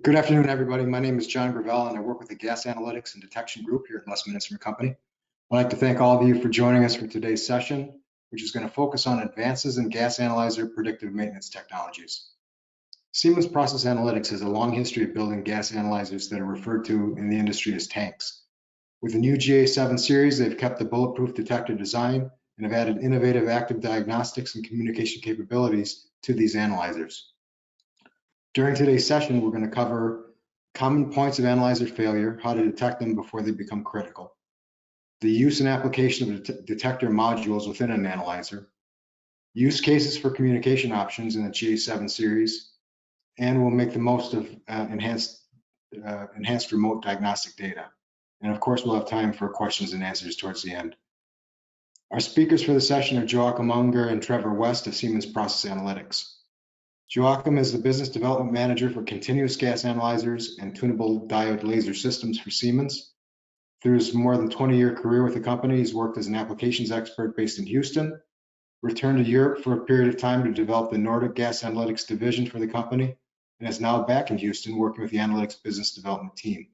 Good afternoon, everybody. My name is John Gravel, and I work with the Gas Analytics and Detection Group here at Lesman Instrument Company. I'd like to thank all of you for joining us for today's session, which is going to focus on advances in gas analyzer predictive maintenance technologies. Siemens Process Analytics has a long history of building gas analyzers that are referred to in the industry as tanks. With the new GA7 series, they've kept the bulletproof detector design and have added innovative active diagnostics and communication capabilities to these analyzers. During today's session, we're going to cover common points of analyzer failure, how to detect them before they become critical, the use and application of detector modules within an analyzer, use cases for communication options in the GA7 series, and we'll make the most of enhanced remote diagnostic data. And of course, we'll have time for questions and answers towards the end. Our speakers for the session are Joakim Unger and Trevor West of Siemens Process Analytics. Joakim is the Business Development Manager for continuous gas analyzers and tunable diode laser systems for Siemens. Through his more than 20-year career with the company, he's worked as an applications expert based in Houston, returned to Europe for a period of time to develop the Nordic Gas Analytics division for the company, and is now back in Houston working with the Analytics Business Development team.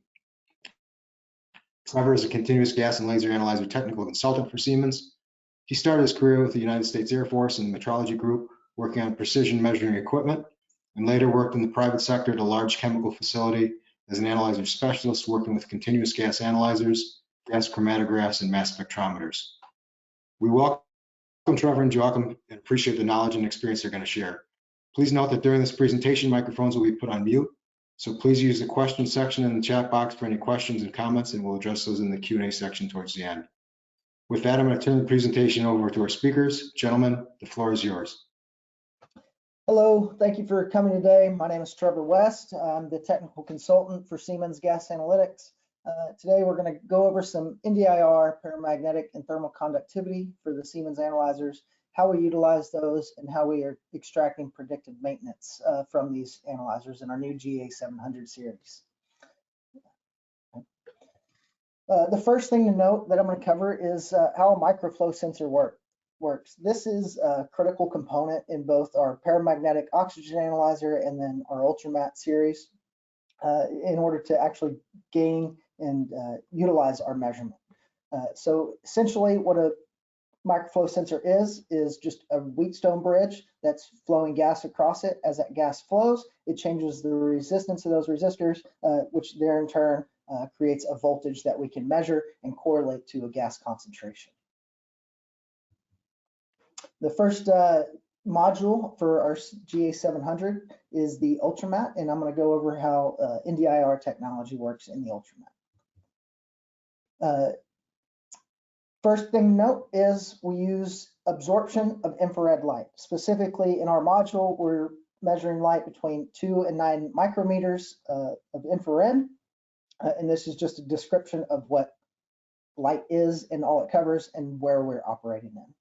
Trevor is a continuous gas and laser analyzer technical consultant for Siemens. He started his career with the United States Air Force in the metrology group, working on precision measuring equipment, and later worked in the private sector at a large chemical facility as an analyzer specialist, working with continuous gas analyzers, gas chromatographs, and mass spectrometers. We welcome Trevor and Joakim and appreciate the knowledge and experience they're going to share. Please note that during this presentation, microphones will be put on mute, so please use the question section in the chat box for any questions and comments, and we'll address those in the Q&A section towards the end. With that, I'm going to turn the presentation over to our speakers. Gentlemen, the floor is yours. Hello, thank you for coming today. My name is Trevor West. I'm the technical consultant for Siemens Gas Analytics. Today we're going to go over some NDIR, paramagnetic and thermal conductivity for the Siemens analyzers, how we utilize those, and how we are extracting predictive maintenance from these analyzers in our new GA700 series. The first thing to note that I'm going to cover is how a microflow sensor works. This is a critical component in both our paramagnetic oxygen analyzer and then our ULTRAMAT series in order to actually gain and utilize our measurement. So essentially what a microflow sensor is just a Wheatstone bridge that's flowing gas across it. As that gas flows, it changes the resistance of those resistors, which there in turn creates a voltage that we can measure and correlate to a gas concentration. The first module for our GA700 is the ULTRAMAT, and I'm going to go over how NDIR technology works in the ULTRAMAT. First thing to note is we use absorption of infrared light. Specifically in our module, we're measuring light between 2 and 9 micrometers of infrared, and this is just a description of what light is and all it covers and where we're operating in.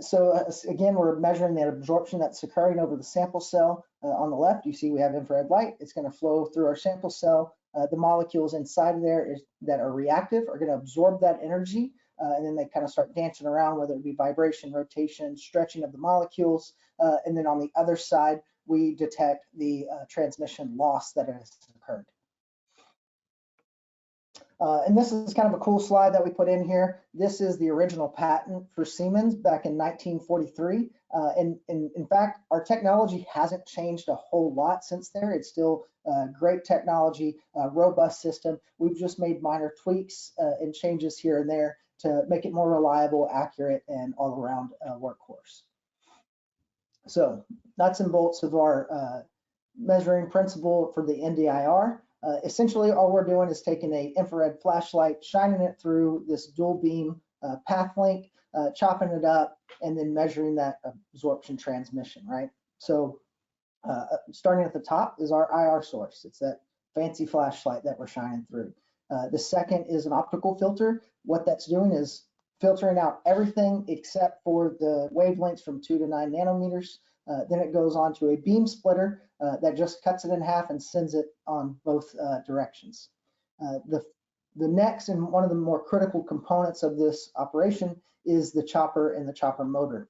So again, we're measuring that absorption that's occurring over the sample cell. On the left, you see we have infrared light. It's going to flow through our sample cell. The molecules inside of there that are reactive are going to absorb that energy, and then they kind of start dancing around, whether it be vibration, rotation, stretching of the molecules. And then on the other side, we detect the transmission loss that has occurred. And this is kind of a cool slide that we put in here. This is the original patent for Siemens back in 1943. And in fact, our technology hasn't changed a whole lot since there. It's still great technology, robust system. We've just made minor tweaks and changes here and there to make it more reliable, accurate, and all around workhorse. So nuts and bolts of our measuring principle for the NDIR. Essentially, all we're doing is taking an infrared flashlight, shining it through this dual beam path link, chopping it up, and then measuring that absorption transmission, right? So starting at the top is our IR source. It's that fancy flashlight that we're shining through. The second is an optical filter. What that's doing is filtering out everything except for the wavelengths from 2 to 9 nanometers. Then it goes on to a beam splitter that just cuts it in half and sends it on both directions. The next and one of the more critical components of this operation is the chopper and the chopper motor.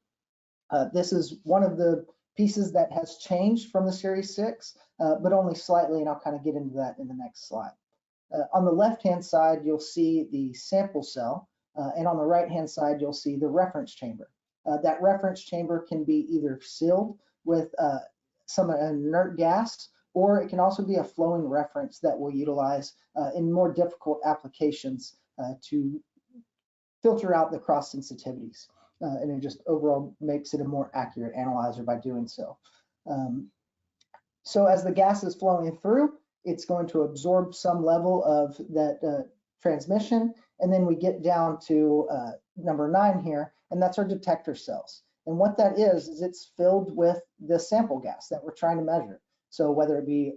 This is one of the pieces that has changed from the Series 6, but only slightly, and I'll kind of get into that in the next slide. On the left-hand side, you'll see the sample cell, and on the right-hand side, you'll see the reference chamber. That reference chamber can be either sealed with some inert gas, or it can also be a flowing reference that we'll utilize in more difficult applications to filter out the cross sensitivities. And it just overall makes it a more accurate analyzer by doing so. So as the gas is flowing through, it's going to absorb some level of that transmission. And then we get down to number 9 here, and that's our detector cells. And what that is it's filled with the sample gas that we're trying to measure. So whether it be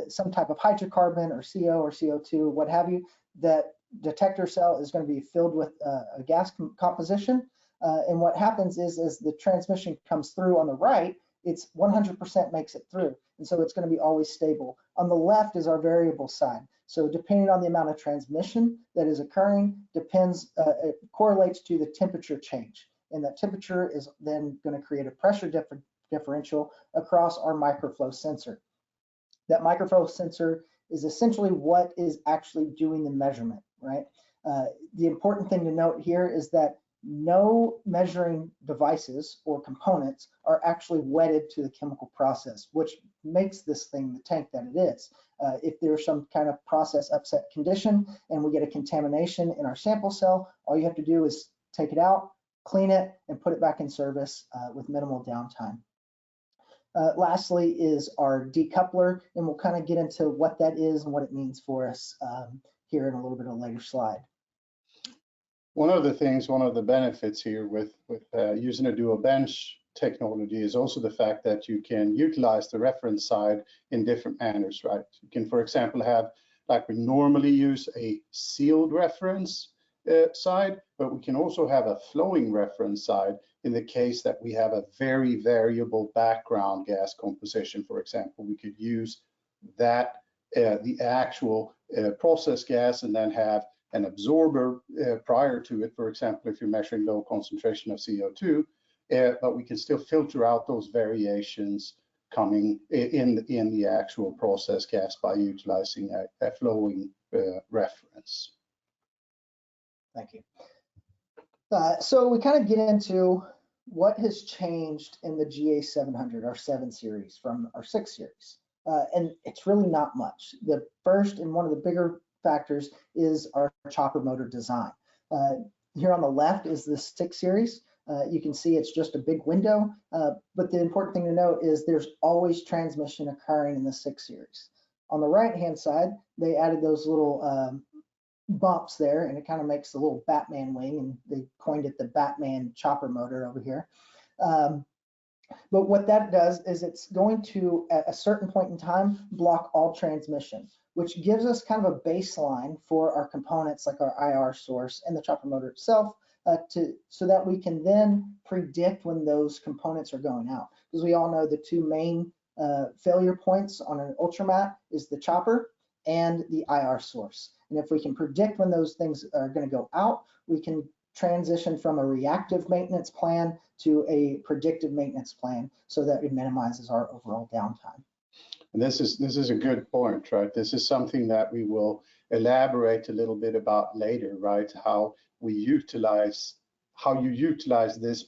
some type of hydrocarbon or CO or CO2, what have you, that detector cell is going to be filled with a gas composition. And what happens is as the transmission comes through on the right, it's 100% makes it through. And so it's going to be always stable. On the left is our variable side. So depending on the amount of transmission that is occurring, it correlates to the temperature change. And that temperature is then going to create a pressure differential across our microflow sensor. That microflow sensor is essentially what is actually doing the measurement, right? The important thing to note here is that no measuring devices or components are actually wedded to the chemical process, which makes this thing the tank that it is. If there's some kind of process upset condition and we get a contamination in our sample cell, all you have to do is take it out, clean it, and put it back in service with minimal downtime. Lastly is our decoupler, and we'll kind of get into what that is and what it means for us here in a little bit of a later slide. One of the benefits here with using a dual bench technology is also the fact that you can utilize the reference side in different manners, right? You can, for example, have, like we normally use, a sealed reference side, but we can also have a flowing reference side in the case that we have a very variable background gas composition. For example, we could use that, the actual process gas, and then have an absorber prior to it, for example, if you're measuring low concentration of CO2, but we can still filter out those variations coming in the actual process gas by utilizing a flowing reference. Thank you. So we kind of get into what has changed in the GA700, our 7 series from our 6 series. And it's really not much. The first and one of the bigger factors is our chopper motor design. Here on the left is the 6 series. You can see it's just a big window, but the important thing to note is there's always transmission occurring in the 6 series. On the right-hand side, they added those little bumps there, and it kind of makes a little Batman wing, and they coined it the Batman chopper motor over here. But what that does is it's going to, at a certain point in time, block all transmission, which gives us kind of a baseline for our components like our IR source and the chopper motor itself, so that we can then predict when those components are going out. Because we all know the 2 main failure points on an ULTRAMAT is the chopper and the IR source. And if we can predict when those things are going to go out, we can transition from a reactive maintenance plan to a predictive maintenance plan so that it minimizes our overall downtime. And this is a good point, right? This is something that we will elaborate a little bit about later, right? How you utilize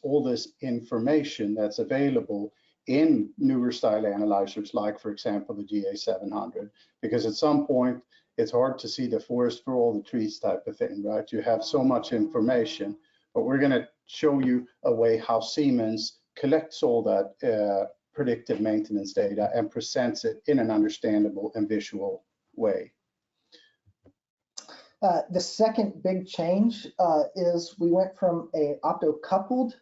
all this information that's available in newer style analyzers, like for example the GA700, because at some point it's hard to see the forest for all the trees type of thing, right? You have so much information, but we're going to show you a way how Siemens collects all that predictive maintenance data and presents it in an understandable and visual way. The second big change is we went from a optocoupled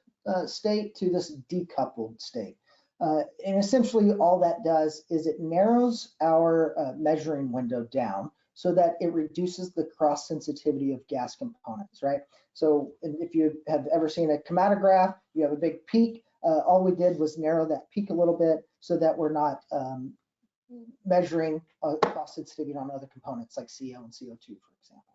state to this decoupled state. And essentially all that does is it narrows our measuring window down so that it reduces the cross sensitivity of gas components, right? So if you have ever seen a chromatograph, you have a big peak. All we did was narrow that peak a little bit so that we're not measuring cross sensitivity on other components like CO and CO2, for example.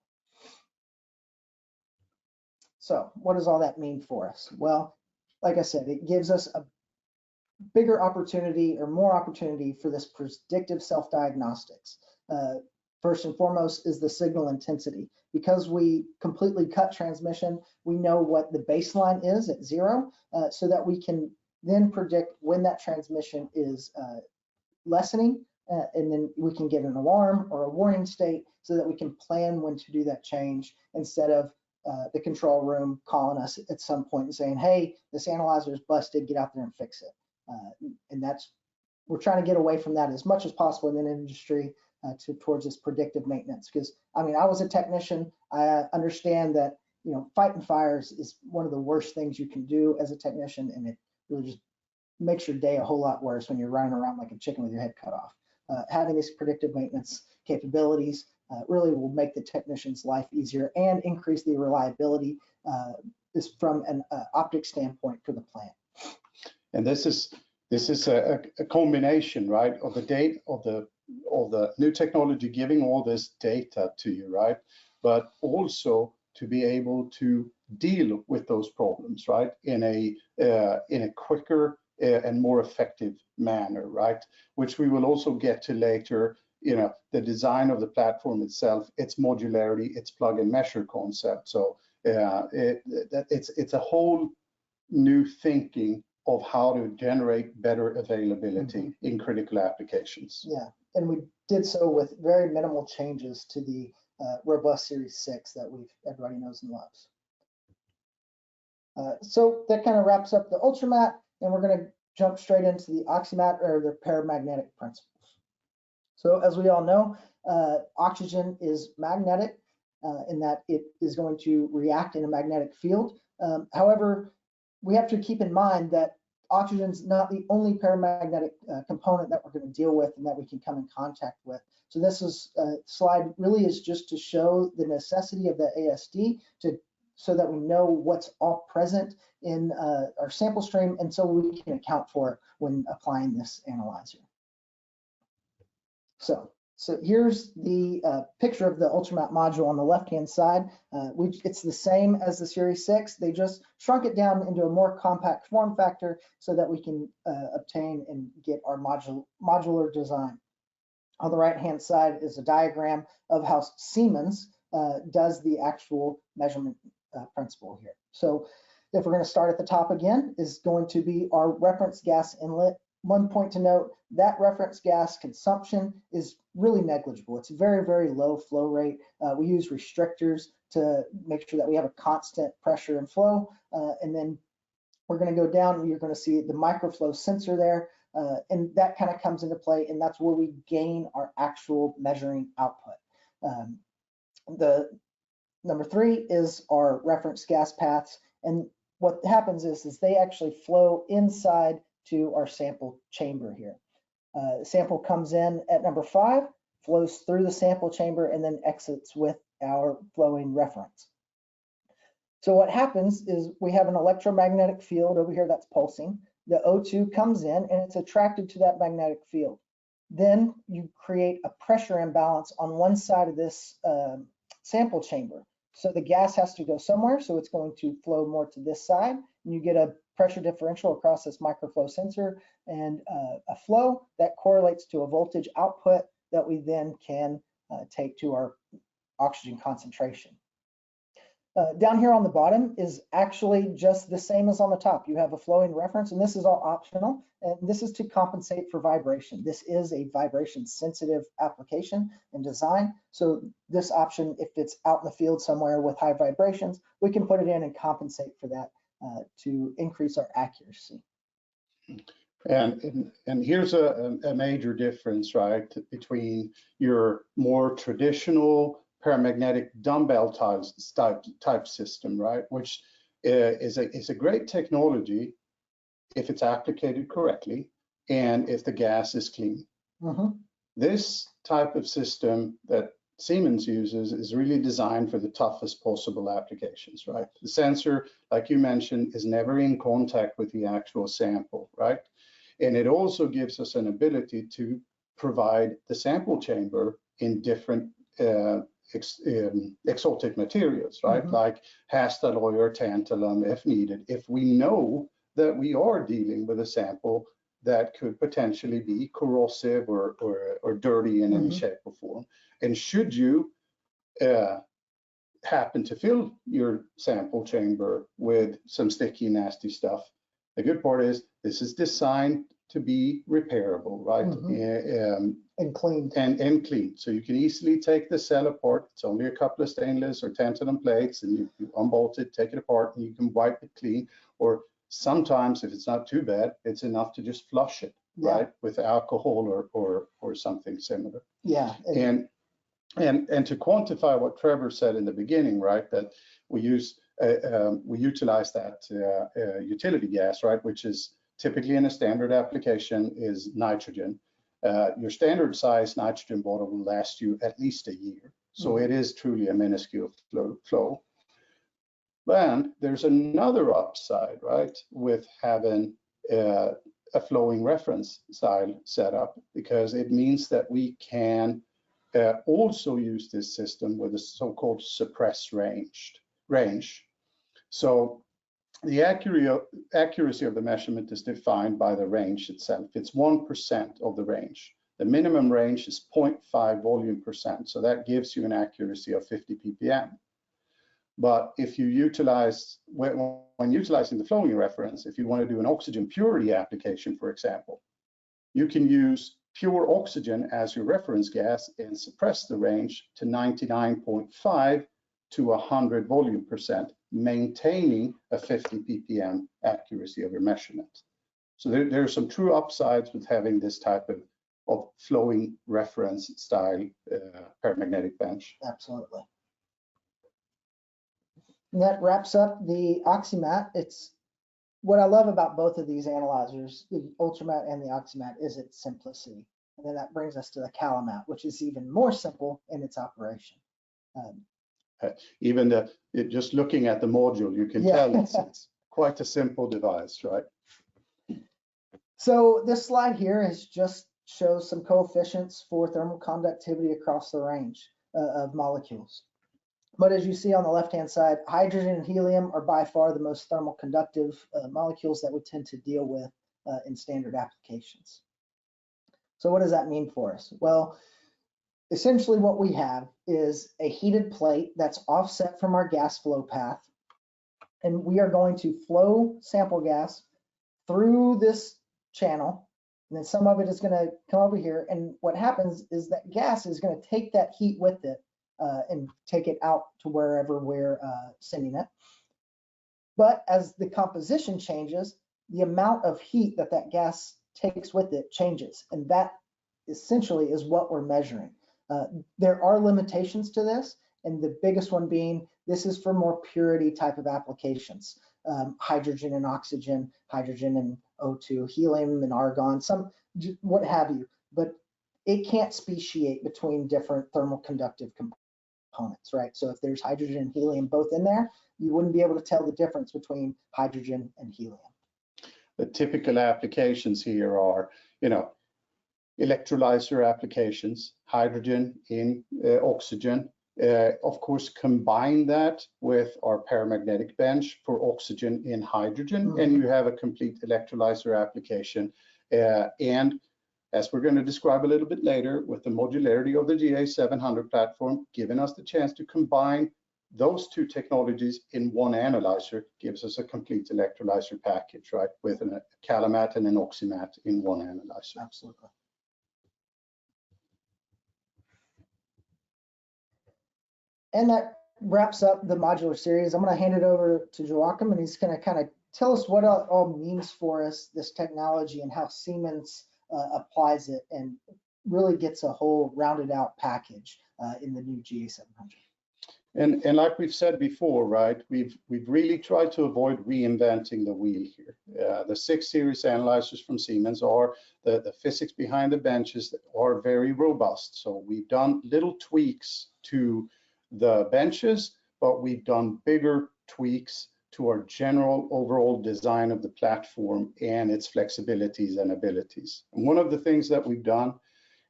So what does all that mean for us? Well, like I said, it gives us a bigger opportunity or more opportunity for this predictive self-diagnostics. First and foremost is the signal intensity. Because we completely cut transmission, we know what the baseline is at 0, so that we can then predict when that transmission is lessening, and then we can get an alarm or a warning state so that we can plan when to do that change, instead of the control room calling us at some point and saying, hey, this analyzer is busted, get out there and fix it. And we're trying to get away from that as much as possible in the industry, towards this predictive maintenance. Because I mean, I was a technician. I understand that, you know, fighting fires is one of the worst things you can do as a technician, and it really just makes your day a whole lot worse when you're running around like a chicken with your head cut off. Having these predictive maintenance capabilities really will make the technician's life easier and increase the reliability from an optic standpoint for the plant. And this is a combination, right, of the date of the new technology giving all this data to you, right, but also to be able to deal with those problems, right, in a quicker and more effective manner, right, which we will also get to later. You know, the design of the platform itself, its modularity, its plug and measure concept. So it's a whole new thinking of how to generate better availability in critical applications. Yeah, and we did so with very minimal changes to the robust Series 6 that everybody knows and loves. So that kind of wraps up the ULTRAMAT, and we're going to jump straight into the OXYMAT, or the paramagnetic principles. So as we all know, oxygen is magnetic in that it is going to react in a magnetic field. However, we have to keep in mind that oxygen is not the only paramagnetic component that we're going to deal with and that we can come in contact with. So this slide really is just to show the necessity of the ASD so that we know what's all present in our sample stream, and so we can account for it when applying this analyzer. So here's the picture of the ULTRAMAT module on the left-hand side. It's the same as the Series 6. They just shrunk it down into a more compact form factor so that we can obtain and get our modular design. On the right-hand side is a diagram of how Siemens does the actual measurement principle here. So if we're going to start at the top again, is going to be our reference gas inlet. One point to note, that reference gas consumption is really negligible. It's a very, very low flow rate. We use restrictors to make sure that we have a constant pressure and flow. And then we're going to go down and you're going to see the microflow sensor there. And that kind of comes into play, and that's where we gain our actual measuring output. The number 3 is our reference gas paths. And what happens is they actually flow inside to our sample chamber here. The sample comes in at number 5, flows through the sample chamber, and then exits with our flowing reference. So what happens is we have an electromagnetic field over here that's pulsing. The O2 comes in and it's attracted to that magnetic field. Then you create a pressure imbalance on one side of this sample chamber. So the gas has to go somewhere, so it's going to flow more to this side, and you get a pressure differential across this microflow sensor and a flow that correlates to a voltage output that we then can take to our oxygen concentration. Down here on the bottom is actually just the same as on the top. You have a flowing reference, and this is all optional, and this is to compensate for vibration. This is a vibration sensitive application and design. So this option, if it's out in the field somewhere with high vibrations, we can put it in and compensate for that to increase our accuracy. And here's a major difference, right, between your more traditional paramagnetic dumbbell type system, right, which is a great technology if it's applied correctly and if the gas is clean. This type of system that Siemens uses is really designed for the toughest possible applications, right? The sensor, like you mentioned, is never in contact with the actual sample, right? And it also gives us an ability to provide the sample chamber in different exotic materials, right? Like cast alloy or tantalum if needed. If we know that we are dealing with a sample that could potentially be corrosive or dirty in any shape or form. And should you happen to fill your sample chamber with some sticky, nasty stuff, the good part is this is designed to be repairable, right? And cleaned. And clean. So you can easily take the cell apart. It's only a couple of stainless or tantalum plates, and you unbolt it, take it apart, and you can wipe it clean. Or sometimes, if it's not too bad, it's enough to just flush it, right, with alcohol or something similar. Yeah. And to quantify what Trevor said in the beginning, right, that we utilize that utility gas, right, which is typically in a standard application is nitrogen. Your standard size nitrogen bottle will last you at least a year. So it is truly a minuscule flow. Then there's another upside, right, with having a flowing reference style setup, because it means that we can also use this system with a so-called suppress range. So the accuracy of the measurement is defined by the range itself. It's 1% of the range. The minimum range is 0.5 volume percent. So that gives you an accuracy of 50 ppm. But if you utilize, when utilizing the flowing reference, if you want to do an oxygen purity application, for example, you can use pure oxygen as your reference gas and suppress the range to 99.5 to 100 volume percent, maintaining a 50 ppm accuracy of your measurement. So there are some true upsides with having this type of flowing reference style paramagnetic bench. Absolutely. And that wraps up the OXYMAT. It's what I love about both of these analyzers, the ULTRAMAT and the OXYMAT, is its simplicity. And then that brings us to the CALIMAT, which is even more simple in its operation. Even just looking at the module, you can tell it's quite a simple device, right? So this slide here shows some coefficients for thermal conductivity across the range of molecules. But as you see on the left-hand side, hydrogen and helium are by far the most thermal conductive molecules that we tend to deal with in standard applications. So what does that mean for us? Well, essentially what we have is a heated plate that's offset from our gas flow path. And we are going to flow sample gas through this channel. And then some of it is going to come over here. And what happens is that gas is going to take that heat with it and take it out to wherever we're sending it. But as the composition changes, the amount of heat that gas takes with it changes. And that essentially is what we're measuring. There are limitations to this, and the biggest one being this is for more purity type of applications. Hydrogen and oxygen, hydrogen and O2, helium and argon, some what have you. But it can't speciate between different thermal conductive components, right? So if there's hydrogen and helium both in there, you wouldn't be able to tell the difference between hydrogen and helium. The typical applications here are, electrolyzer applications, hydrogen in oxygen. Of course, combine that with our paramagnetic bench for oxygen in hydrogen, and you have a complete electrolyzer application. And as we're going to describe a little bit later, with the modularity of the GA700 platform, giving us the chance to combine those two technologies in one analyzer, gives us a complete electrolyzer package, right? With a CALIMAT and an OXYMAT in one analyzer. Absolutely. And that wraps up the modular series. I'm going to hand it over to Joakim, and he's going to kind of tell us what it all means for us, this technology, and how Siemens applies it and really gets a whole rounded out package in the new GA700. And like we've said before, right, we've really tried to avoid reinventing the wheel here. The 6 series analyzers from Siemens are the physics behind the benches that are very robust. So we've done little tweaks to the benches, but we've done bigger tweaks to our general overall design of the platform and its flexibilities and abilities. And one of the things that we've done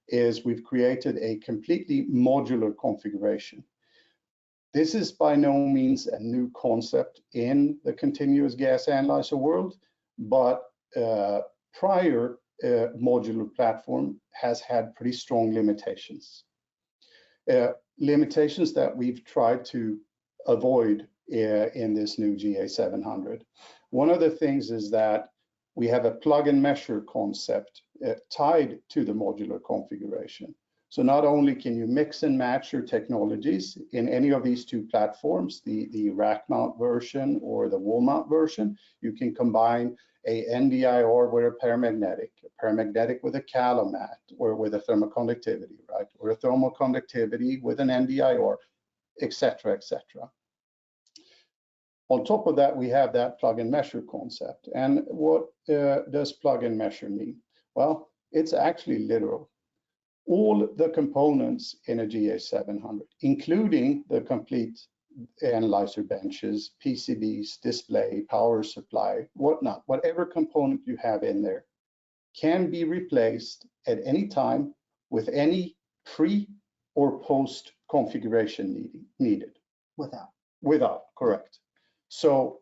is we've created a completely modular configuration. This is by no means a new concept in the continuous gas analyzer world, but prior modular platform has had pretty strong limitations. Limitations that we've tried to avoid in this new GA700. One of the things is that we have a plug and measure concept tied to the modular configuration. So not only can you mix and match your technologies in any of these two platforms, the rack mount version or the wall mount version, you can combine a NDIR with a paramagnetic with a calomat, or with a thermoconductivity, right? Or a thermal conductivity with an NDIR, etc., etc. On top of that, we have that plug and measure concept. And what does plug and measure mean? Well, it's actually literal. All the components in a GA700, including the complete analyzer benches, PCBs, display, power supply, whatnot, whatever component you have in there, can be replaced at any time with any pre or post configuration needed. Without, correct. So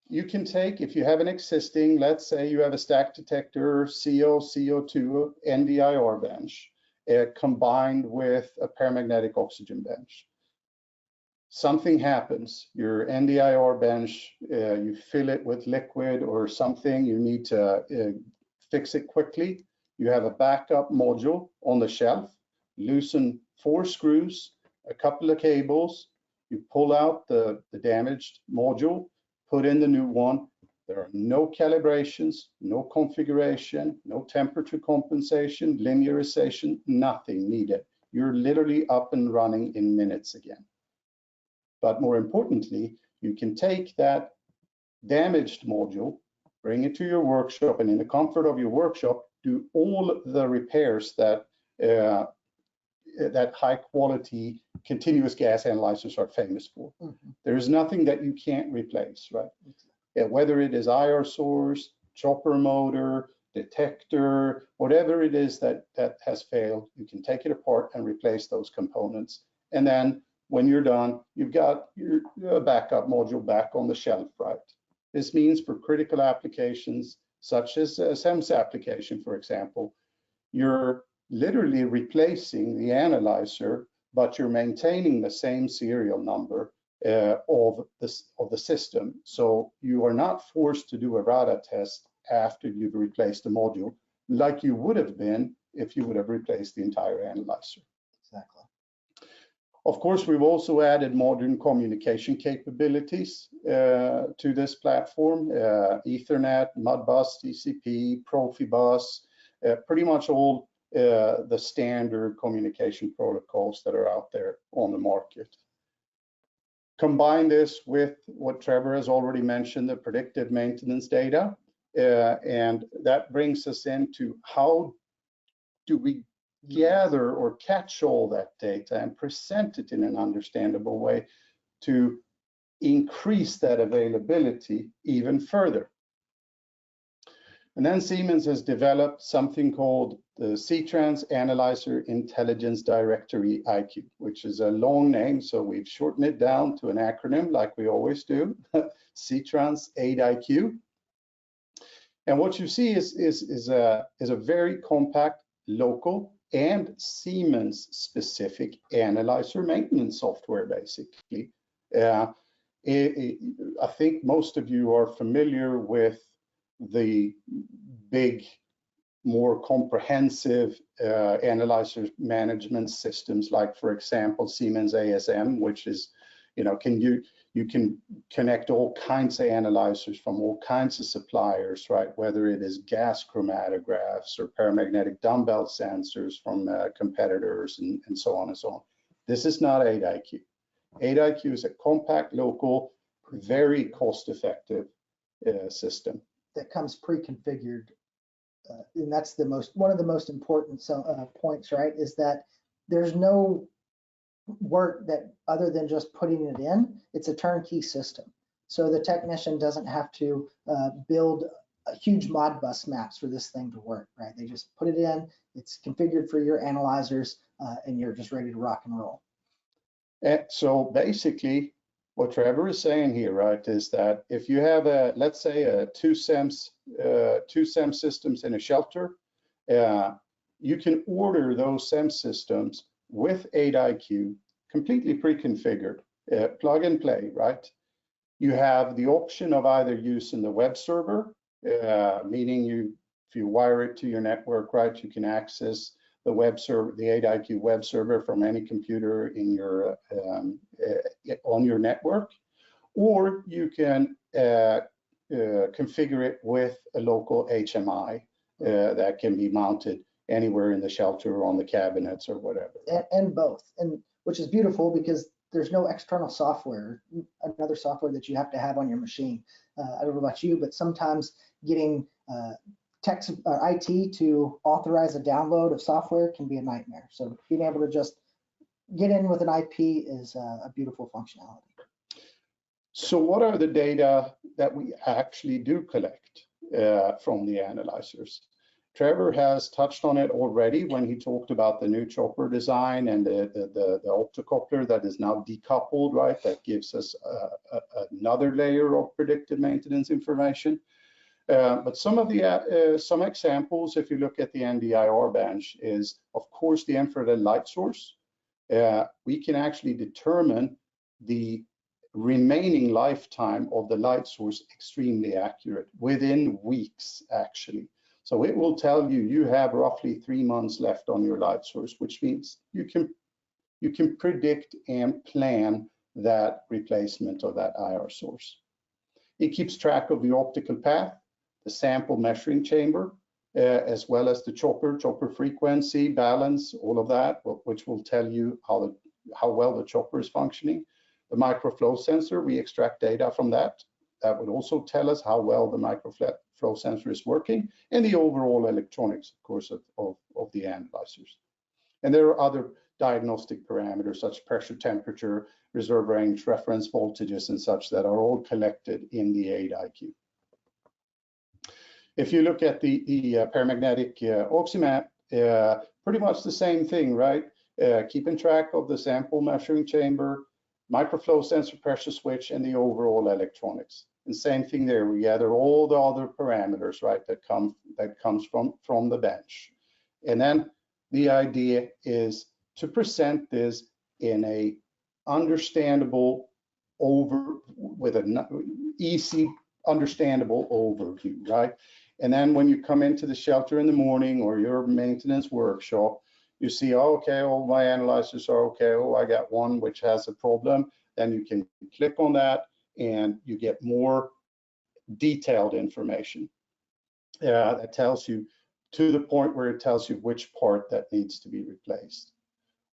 you can take, if you have an existing, let's say you have a stack detector, CO, CO2, NDIR bench, combined with a paramagnetic oxygen bench. Something happens, your NDIR bench, you fill it with liquid or something, you need to fix it quickly. You have a backup module on the shelf, loosen 4 screws, a couple of cables, you pull out the damaged module, put in the new one. There are no calibrations, no configuration, no temperature compensation, linearization, nothing needed. You're literally up and running in minutes again. But more importantly, you can take that damaged module, bring it to your workshop, and in the comfort of your workshop, do all the repairs that that high quality continuous gas analyzers are famous for. Mm-hmm. There's nothing that you can't replace, right? Whether it is IR source, chopper motor, detector, whatever it is that has failed, you can take it apart and replace those components. And then when you're done, you've got your backup module back on the shelf, right? This means for critical applications, such as a SEMS application, for example, you're literally replacing the analyzer, but you're maintaining the same serial number of the system. So you are not forced to do a RADA test after you've replaced the module, like you would have been if you would have replaced the entire analyzer. Exactly. Of course, we've also added modern communication capabilities to this platform, Ethernet, Modbus, TCP, Profibus, pretty much all the standard communication protocols that are out there on the market. Combine this with what Trevor has already mentioned, the predictive maintenance data, and that brings us into how do we gather or catch all that data and present it in an understandable way to increase that availability even further. And then Siemens has developed something called the SITRANS Analyzer Intelligence Directory IQ, which is a long name, so we've shortened it down to an acronym like we always do, SITRANS 8IQ. And what you see is a very compact, local, and Siemens-specific analyzer maintenance software, basically. I think most of you are familiar with the big, more comprehensive analyzer management systems, like, for example, Siemens ASM, which is, you can connect all kinds of analyzers from all kinds of suppliers, right? Whether it is gas chromatographs or paramagnetic dumbbell sensors from competitors and so on and so on. This is not 8IQ. 8IQ is a compact, local, very cost-effective system that comes pre-configured, and that's one of the most important points, right? Is that there's no work that other than just putting it in. It's a turnkey system, so the technician doesn't have to build a huge Modbus maps for this thing to work, right? They just put it in, it's configured for your analyzers, and you're just ready to rock and roll. And so basically, what Trevor is saying here, right, is that if you have let's say a 2 SEMS two SEM systems in a shelter, you can order those SEM systems with 8IQ, completely pre-configured, plug and play, right? You have the option of either using the web server, meaning if you wire it to your network, right, you can access the web server, the 8IQ web server from any computer in your on your network, or you can configure it with a local HMI that can be mounted anywhere in the shelter or on the cabinets or whatever. And both, and which is beautiful because there's no external software, another software that you have to have on your machine. I don't know about you, but sometimes getting tech or IT to authorize a download of software can be a nightmare. So being able to just get in with an IP is a beautiful functionality. So what are the data that we actually do collect from the analyzers? Trevor has touched on it already when he talked about the new chopper design and the optocoupler that is now decoupled, right? That gives us another layer of predictive maintenance information. But some of the some examples, if you look at the NDIR bench, is of course the infrared light source. We can actually determine the remaining lifetime of the light source extremely accurate, within weeks actually. So it will tell you you have roughly 3 months left on your light source, which means you can predict and plan that replacement of that IR source. It keeps track of the optical path, the sample measuring chamber, as well as the chopper frequency, balance, all of that, which will tell you how well the chopper is functioning. The microflow sensor, we extract data from that. That would also tell us how well the microflow sensor is working, and the overall electronics, of course, of the analyzers. And there are other diagnostic parameters such as pressure, temperature, reserve range, reference voltages, and such that are all collected in the 8IQ. If you look at the paramagnetic OXYMAT, pretty much the same thing, right? Keeping track of the sample measuring chamber, microflow sensor, pressure switch, and the overall electronics. And same thing there, we gather all the other parameters, right, that comes from the bench. And then the idea is to present this in a understandable with an easy understandable overview, right? And then when you come into the shelter in the morning or your maintenance workshop, you see, oh, okay, all my analyzers are okay. Oh, I got one which has a problem. Then you can click on that and you get more detailed information that tells you, to the point where it tells you which part that needs to be replaced.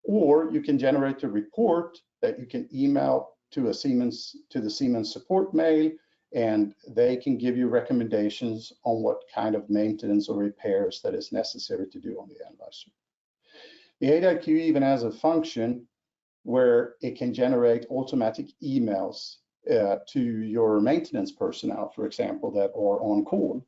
Or you can generate a report that you can email to the Siemens support mail, and they can give you recommendations on what kind of maintenance or repairs that is necessary to do on the analyzer. The 8IQ even has a function where it can generate automatic emails to your maintenance personnel, for example, that are on call.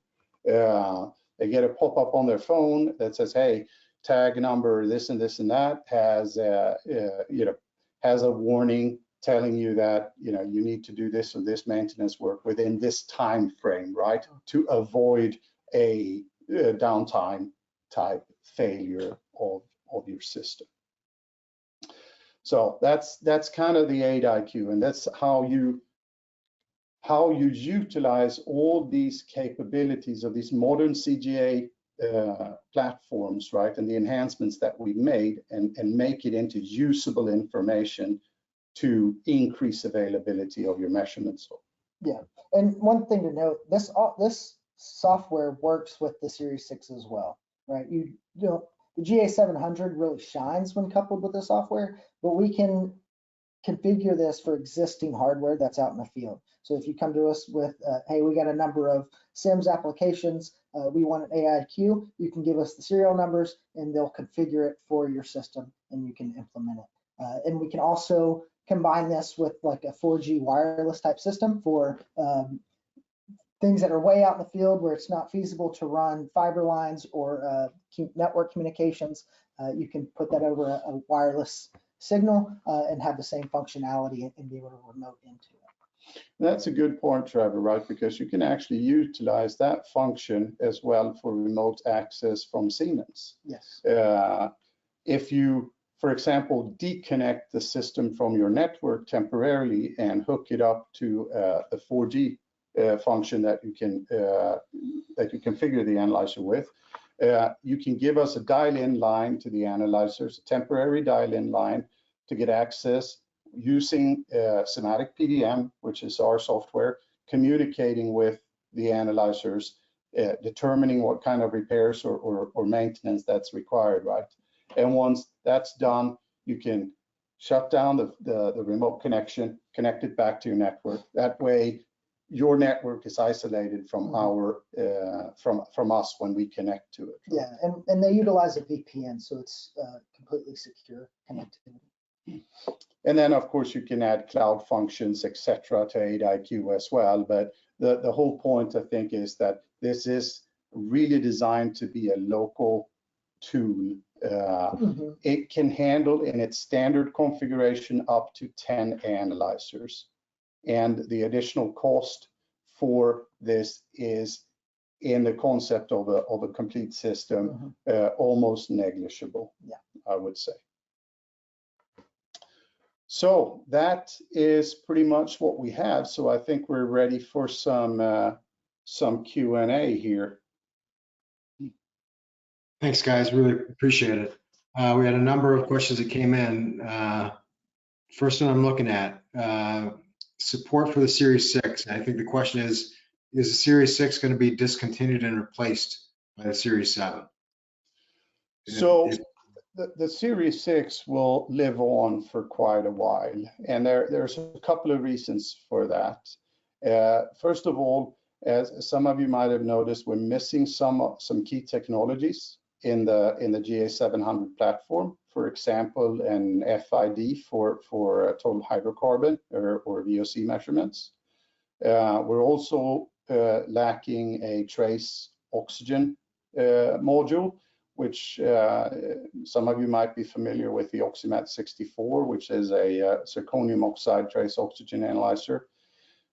They get a pop-up on their phone that says, hey, tag number this and this and that has a warning telling you that you need to do this or this maintenance work within this time frame, right, to avoid a downtime type failure of your system. So that's kind of the 8IQ, and that's how you utilize all these capabilities of these modern CGA platforms, right, and the enhancements that we made, and make it into usable information to increase availability of your measurements. Yeah, and one thing to note, this software works with the Series 6 as well, right? The GA700 really shines when coupled with the software, but we can configure this for existing hardware that's out in the field. So if you come to us with, hey, we got a number of SIMS applications, we want an AIQ, you can give us the serial numbers and they'll configure it for your system and you can implement it. And we can also combine this with like a 4G wireless type system for things that are way out in the field where it's not feasible to run fiber lines or network communications. You can put that over a wireless signal and have the same functionality and be able to remote into it. That's a good point, Trevor, right? Because you can actually utilize that function as well for remote access from Siemens. Yes. If you, for example, disconnect the system from your network temporarily and hook it up to the 4G function that you configure the analyzer with, you can give us a dial-in line to the analyzers, a temporary dial-in line to get access using Semantic PDM, which is our software, communicating with the analyzers, determining what kind of repairs or maintenance that's required, right? And once that's done, you can shut down the remote connection, connect it back to your network. That way, your network is isolated from our from us when we connect to it. Right? Yeah, and they utilize a VPN, so it's completely secure connectivity. And then, of course, you can add cloud functions, etc., to AIQ as well. But the whole point, I think, is that this is really designed to be a local tool. It can handle in its standard configuration up to 10 analyzers. And the additional cost for this is, in the concept of a complete system, almost negligible, I would say. So that is pretty much what we have. So I think we're ready for some Q&A here. Thanks, guys. Really appreciate it. We had a number of questions that came in. First one I'm looking at, support for the Series 6. And I think the question is the Series 6 going to be discontinued and replaced by the Series 7? So the Series 6 will live on for quite a while, and there's a couple of reasons for that. First of all, as some of you might have noticed, we're missing some key technologies in the GA700 platform. For example, an FID for total hydrocarbon or VOC measurements. We're also lacking a trace oxygen module, which some of you might be familiar with, the OXYMAT 64, which is a zirconium oxide trace oxygen analyzer.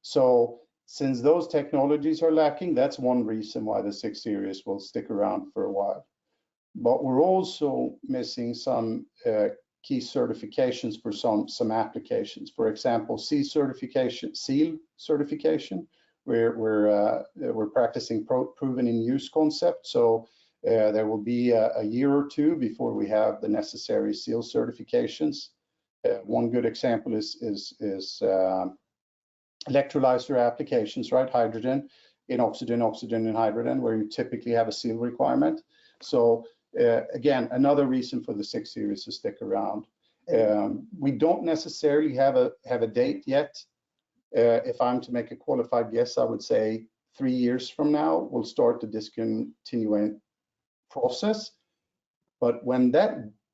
So since those technologies are lacking, that's one reason why the 6 Series will stick around for a while. But we're also missing some key certifications for some applications. For example, SEAL certification. We're practicing proven in use concept. So there will be a year or two before we have the necessary SEAL certifications. One good example is electrolyzer applications, right? Hydrogen in oxygen and hydrogen, where you typically have a SEAL requirement. So again, another reason for the 6 Series to stick around. We don't necessarily have a date yet. If I'm to make a qualified guess, I would say 3 years from now we'll start the discontinuing process. But when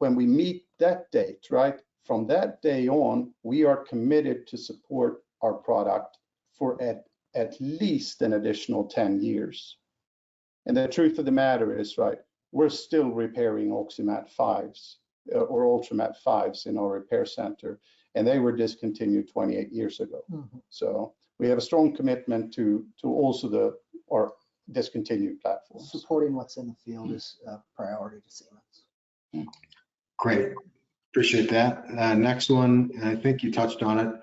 we meet that date, right, from that day on, we are committed to support our product for at least an additional 10 years. And the truth of the matter is, right, we're still repairing OXYMAT 5s or ULTRAMAT 5s in our repair center, and they were discontinued 28 years ago. So we have a strong commitment to also our discontinued platforms. Supporting what's in the field is a priority to Siemens. Great, appreciate that. Next one, and I think you touched on it.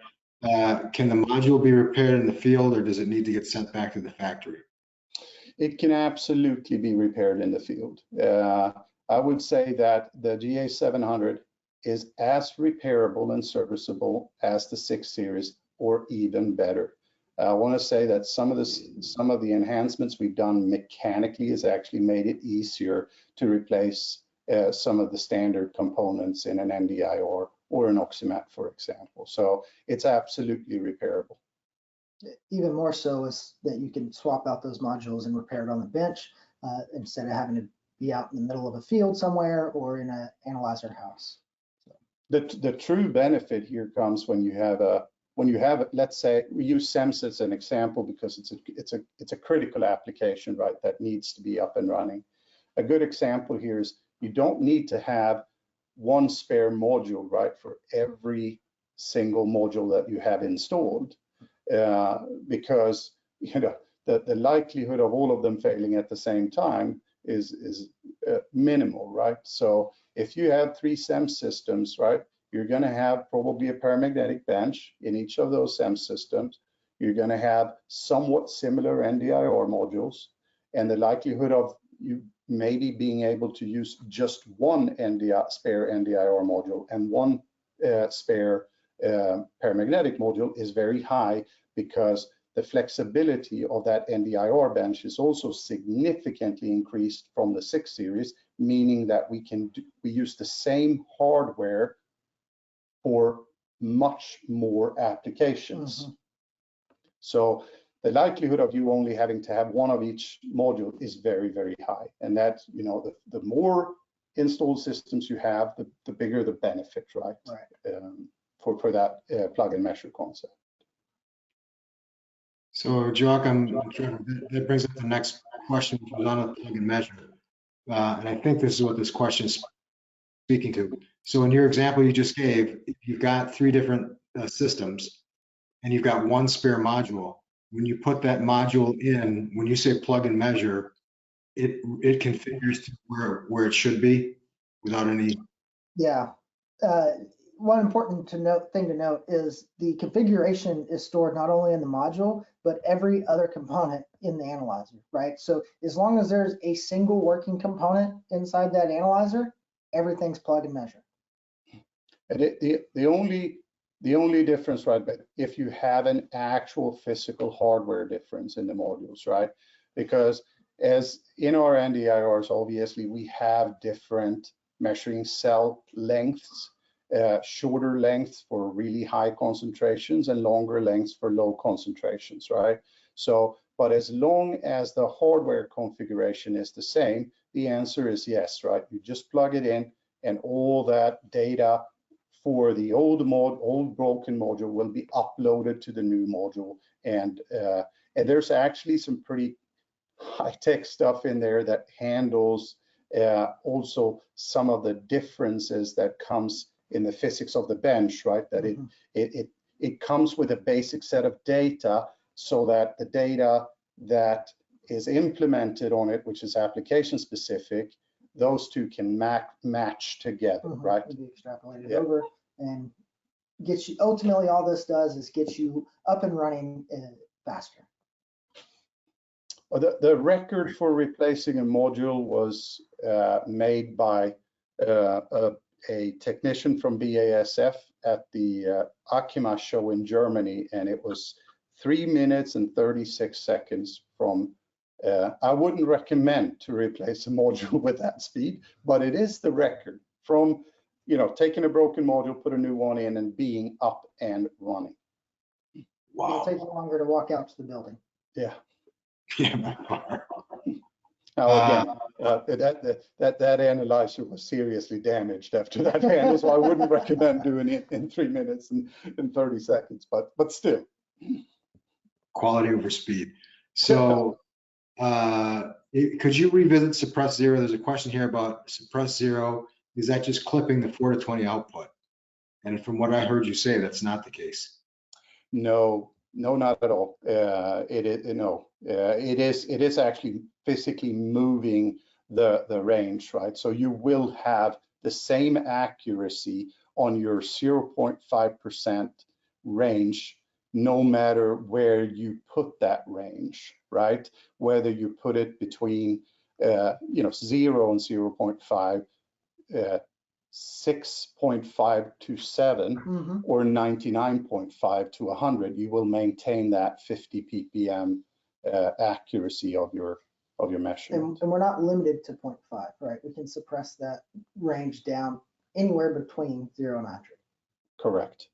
Can the module be repaired in the field, or does it need to get sent back to the factory? It can absolutely be repaired in the field. I would say that the GA700 is as repairable and serviceable as the 6 Series, or even better. I want to say that some of the enhancements we've done mechanically has actually made it easier to replace some of the standard components in an NDIR or an OXYMAT, for example. So it's absolutely repairable. Even more so is that you can swap out those modules and repair it on the bench instead of having to be out in the middle of a field somewhere or in an analyzer house. The true benefit here comes when you have let's say we use SEMS as an example because it's a critical application, right, that needs to be up and running. A good example here is you don't need to have one spare module, right, for every single module that you have installed. because the likelihood of all of them failing at the same time is minimal, right? So if you have 3 SEM systems, right, you're going to have probably a paramagnetic bench in each of those SEM systems. You're going to have somewhat similar NDIR modules, and the likelihood of you maybe being able to use just one spare NDIR module and one spare paramagnetic module is very high, because the flexibility of that NDIR bench is also significantly increased from the 6 series, meaning that we use the same hardware for much more applications. So the likelihood of you only having to have one of each module is very, very high. And that, the more installed systems you have, the bigger the benefit, right? For that plug and measure concept. So Joakim, that brings up the next question, which was on a plug and measure. And I think this is what this question is speaking to. So in your example you just gave, you've got 3 different systems and you've got 1 spare module. When you put that module in, when you say plug and measure, it configures to where it should be without any. Yeah. One important thing to note is the configuration is stored not only in the module, but every other component in the analyzer, right? So as long as there's a single working component inside that analyzer, everything's plug and measure. And the only difference, right, but if you have an actual physical hardware difference in the modules, right? Because as in our NDIRs, obviously we have different measuring cell lengths, shorter lengths for really high concentrations and longer lengths for low concentrations, right? So, but as long as the hardware configuration is the same, the answer is yes, right? You just plug it in and all that data for the old broken module will be uploaded to the new module. And there's actually some pretty high-tech stuff in there that handles also some of the differences that comes in the physics of the bench, right? That it comes with a basic set of data, so that the data that is implemented on it, which is application specific, those two can match together, right? Be extrapolated over and get you. Ultimately, all this does is get you up and running faster. Well, the record for replacing a module was made by a technician from BASF at the OXYMAT show in Germany, and it was 3 minutes and 36 seconds from. I wouldn't recommend to replace a module with that speed, but it is the record from, taking a broken module, put a new one in, and being up and running. Wow. It'll take you longer to walk out to the building. Yeah. Yeah. Now again, that analyzer was seriously damaged after that handle, so I wouldn't recommend doing it in 3 minutes and 30 seconds, but still. Quality over speed. So could you revisit suppress 0? There's a question here about suppress 0. Is that just clipping the 4 to 20 output? And from what I heard you say, that's not the case. No, not at all. It is actually physically moving the range, right? So you will have the same accuracy on your 0.5% range, no matter where you put that range, right? Whether you put it between 0 and 0.5, 6.5 to 7, or 99.5 to 100, you will maintain that 50 ppm accuracy of your measurement. And we're not limited to 0.5, right? We can suppress that range down anywhere between 0 and 100. Correct.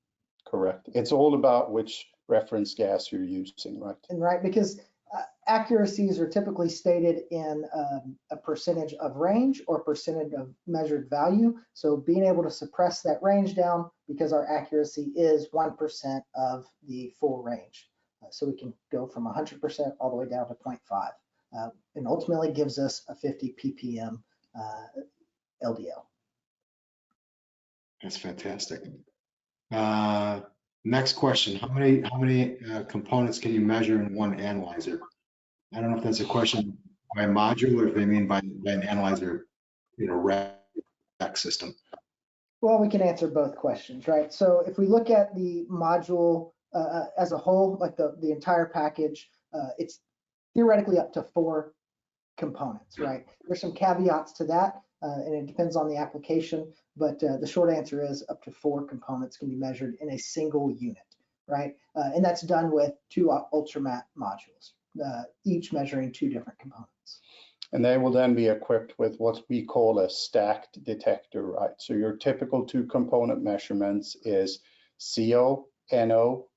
It's all about which reference gas you're using, right? And right, because accuracies are typically stated in a percentage of range or percentage of measured value. So being able to suppress that range down, because our accuracy is 1% of the full range. So we can go from 100% all the way down to 0.5, and ultimately gives us a 50 ppm LDL. That's fantastic. Next question, how many components can you measure in one analyzer? I don't know if that's a question by module or if they mean by an analyzer, rack system. Well, we can answer both questions, right? So if we look at the module as a whole, like the entire package, it's theoretically up to 4 components, right? There's some caveats to that, and it depends on the application, but the short answer is up to 4 components can be measured in a single unit, right? And that's done with 2 ULTRAMAT modules, each measuring 2 different components. And they will then be equipped with what we call a stacked detector, right? So your typical 2 component measurements is CO, NO,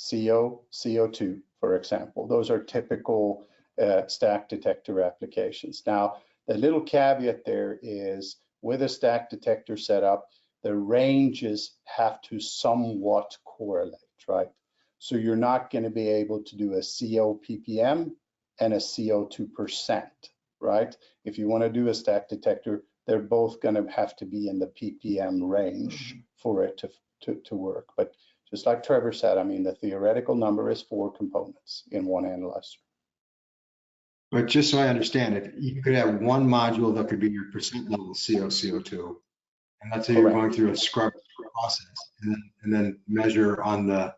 CO, CO2, for example. Those are typical stacked detector applications. Now, the little caveat there is with a stacked detector setup, the ranges have to somewhat correlate, right? So you're not going to be able to do a CO ppm and a CO2%, right? If you want to do a stacked detector, they're both going to have to be in the ppm range for it to work. But just like Trevor said, I mean, the theoretical number is 4 components in one analyzer. But just so I understand it, you could have one module that could be your percent level CO, CO2, and let's say you're going through a scrub process, and then measure on the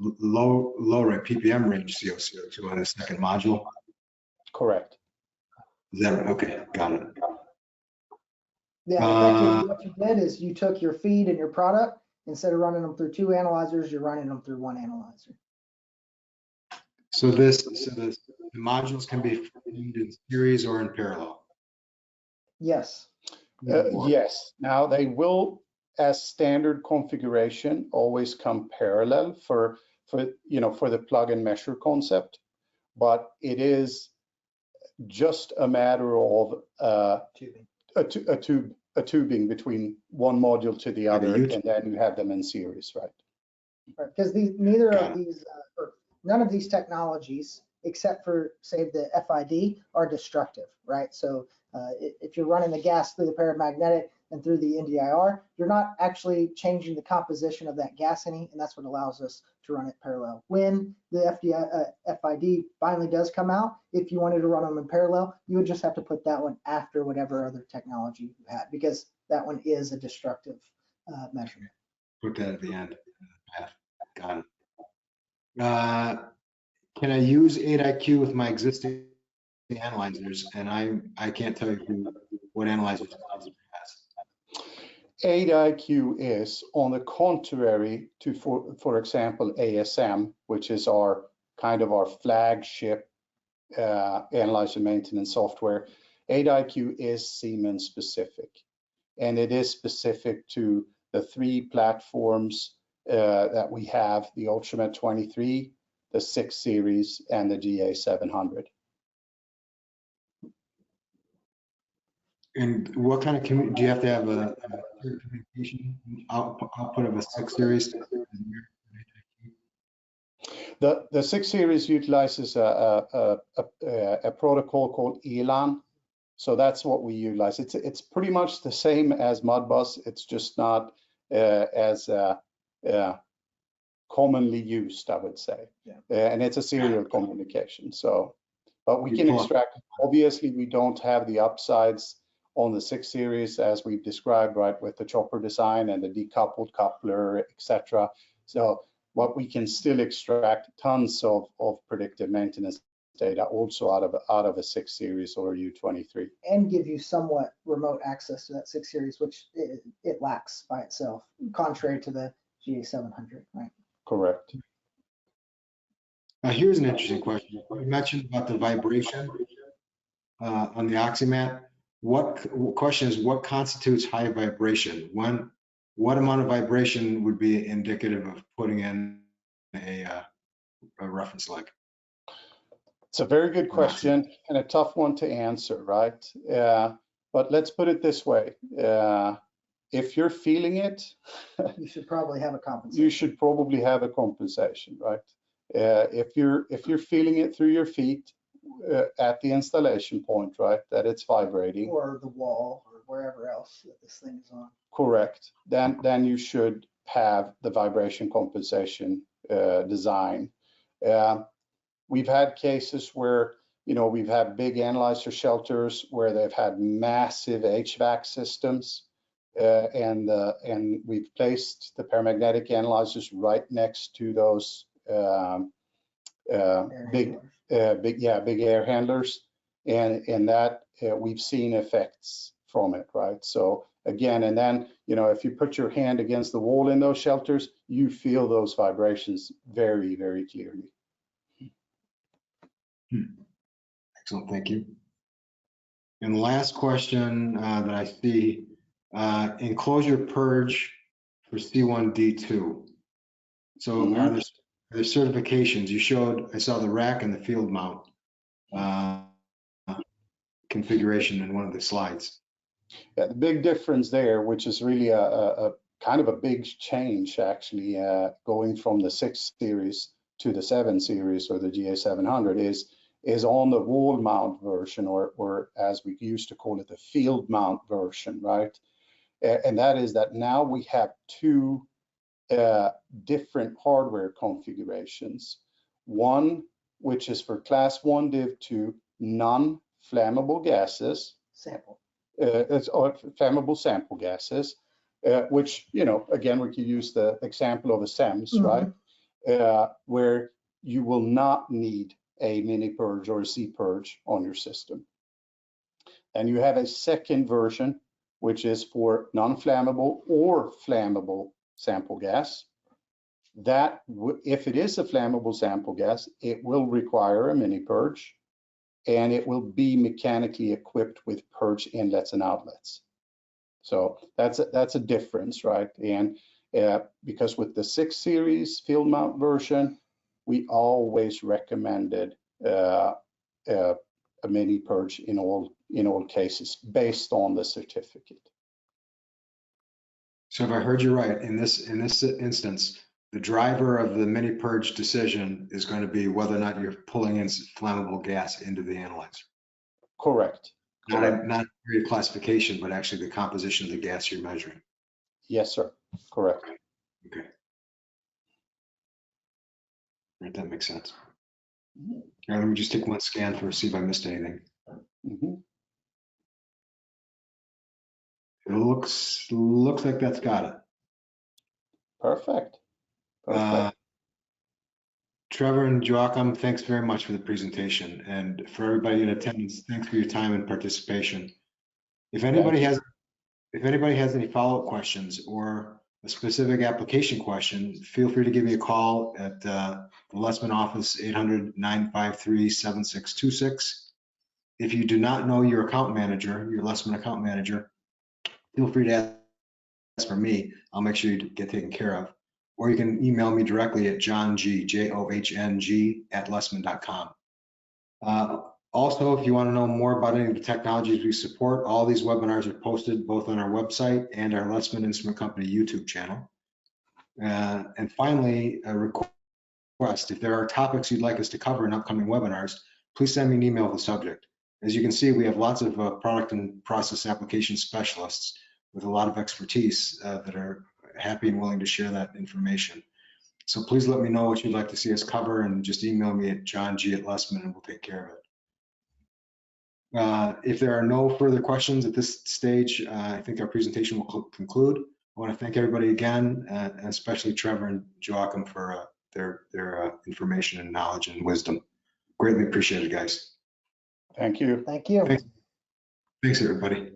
low ppm range CO, CO2 on the second module. Correct. Is that okay? Got it. Yeah, effectively what you did is you took your feed and your product, instead of running them through 2 analyzers, you're running them through 1 analyzer. So the modules can be formed in series or in parallel? Yes. Yes. Now they will, as standard configuration, always come parallel for the plug and measure concept, but it is just a matter of a tubing between one module to the other, and then you have them in series, right? Because none of these technologies, except for say the FID, are destructive, right? So if you're running the gas through the paramagnetic and through the NDIR, you're not actually changing the composition of that gas any, and that's what allows us to run it parallel. When the FID finally does come out, if you wanted to run them in parallel, you would just have to put that one after whatever other technology you had, because that one is a destructive measurement. Put that at the end. Got it. Can I use 8IQ with my existing analyzers? And I can't tell you what analyzers it has. 8IQ is, on the contrary to, for example, ASM, which is our kind of our flagship analyzer maintenance software. 8IQ is Siemens specific, and it is specific to the 3 platforms that we have: the ULTRAMAT 23, the 6 series, and the GA700. And what kind of do you have to have a communication output of a 6 series? The 6 series utilizes a protocol called ELAN, so that's what we utilize. It's pretty much the same as Modbus. It's just not as commonly used, I would say. Yeah. And it's a serial communication. So, but we can extract. Obviously, we don't have the upsides on the 6 series as we've described, right, with the chopper design and the decoupled coupler, etc. So, but we can still extract tons of predictive maintenance data also out of a 6 series or a U23. And give you somewhat remote access to that 6 series, which it lacks by itself, contrary to the GA700, right? Correct. Now here's an interesting question. You mentioned about the vibration on the OXYMAT. Question is, what constitutes high vibration? What amount of vibration would be indicative of putting in a reference leg? It's a very good question and a tough one to answer, right? But let's put it this way. If you're feeling it, you should probably have a compensation. You should probably have a compensation, right? If you're feeling it through your feet at the installation point, right, that it's vibrating, or the wall, or wherever else that this thing is on. Correct. Then you should have the vibration compensation design. We've had cases where, you know, we've had big analyzer shelters where they've had massive HVAC systems, and we've placed the paramagnetic analyzers right next to those big air handlers, and that we've seen effects from it, right? So again, and then, you know, if you put your hand against the wall in those shelters, you feel those vibrations very, very clearly. Excellent, thank you. And the last question that I see, enclosure purge for C1D2. So are there certifications? You showed, I saw the rack and the field mount configuration in one of the slides. Yeah, the big difference there, which is really a kind of a big change actually, going from the 6 series to the 7 series or the GA700 is on the wall mount version, or as we used to call it, the field mount version, right? And that is that now we have 2 different hardware configurations. One, which is for class 1 div 2 non-flammable gases. Sample. It's flammable sample gases, which, you know, again, we can use the example of a SEMS, right? Where you will not need a mini purge or a C purge on your system. And you have a second version, which is for non-flammable or flammable sample gas. That, if it is a flammable sample gas, it will require a mini purge, and it will be mechanically equipped with purge inlets and outlets. So that's a difference, right? And because with the 6 series field mount version, we always recommended a mini purge in all cases based on the certificate. So if I heard you right, in this instance, the driver of the mini purge decision is going to be whether or not you're pulling in flammable gas into the analyzer. Correct. Not your classification, but actually the composition of the gas you're measuring. Yes, sir. Correct. Okay. Right, that makes sense. All right, let me just take one scan for see if I missed anything. It looks like that's got it. Perfect. Trevor and Joakim, thanks very much for the presentation, and for everybody in attendance, thanks for your time and participation. If anybody has any follow-up questions or a specific application question, feel free to give me a call at the Lesman office, 800-953-7626. If you do not know your account manager, your Lesman account manager, feel free to ask for me. I'll make sure you get taken care of. Or you can email me directly at johng@lesman.com. Also, if you want to know more about any of the technologies we support, all these webinars are posted both on our website and our Lesman Instrument Company YouTube channel. And finally, a request, if there are topics you'd like us to cover in upcoming webinars, please send me an email with the subject. As you can see, we have lots of product and process application specialists with a lot of expertise that are happy and willing to share that information. So please let me know what you'd like to see us cover, and just email me at johng@lesman and we'll take care of it. If there are no further questions at this stage, I think our presentation will conclude. I want to thank everybody again, and especially Trevor and Joakim for their information and knowledge and wisdom. Greatly appreciated, guys. Thank you. Thank you. Thanks everybody.